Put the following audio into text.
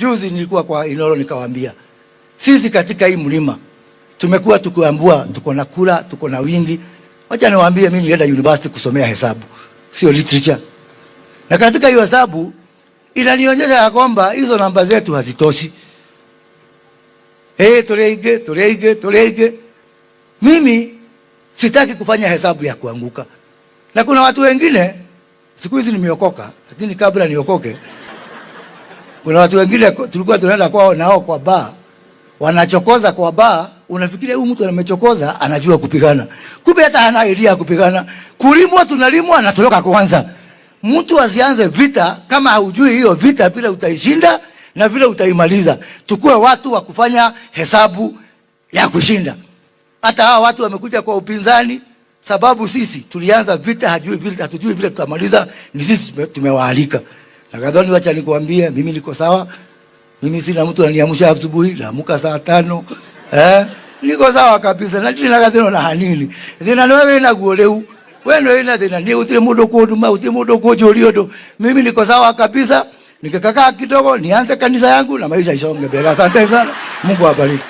Juzi nilikuwa kwa Inoro nikawaambia, sisi katika hii mlima tumekuwa tukiambiwa tuko na kula, tuko na wingi. Wacha niwaambie, mimi nilienda university kusomea hesabu, sio literature. Na katika hiyo hesabu inanionyesha ya kwamba hizo namba zetu hazitoshi. Toleige. Mimi sitaki kufanya hesabu ya kuanguka. Na kuna watu wengine, siku hizi nimeokoka, lakini kabla niokoke, kuna watu wengine tulikuwa tunaenda kwao nao kwa bar, wanachokoza kwa bar, unafikiria huyu mtu amechokoza anajua kupigana. Kumbe hata hana idea ya kupigana. Kulimwa tunalimwa anatoroka kwanza. Mtu asianze vita kama haujui hiyo vita vile utaishinda na vile utaimaliza. Tukue watu wa kufanya hesabu ya kushinda. Hata hawa watu wamekuja kwa upinzani sababu sisi tulianza vita, hatujui vile tutamaliza, ni sisi tumewaalika. Na kadhani wacha nikuambie, mimi niko sawa. Mimi sina mtu ananiamsha asubuhi, naamka saa 5. Niko sawa kabisa. Na tena kadhano na hanini. Thina no wewe na guoleu. Wewe ina thina ni utire mundu kuduma, utire mundu kujoliodo. Mimi niko sawa kabisa. Nikikakaa kidogo nianze kanisa yangu na maisha isonge mbele. Asante sana. Mungu awabariki.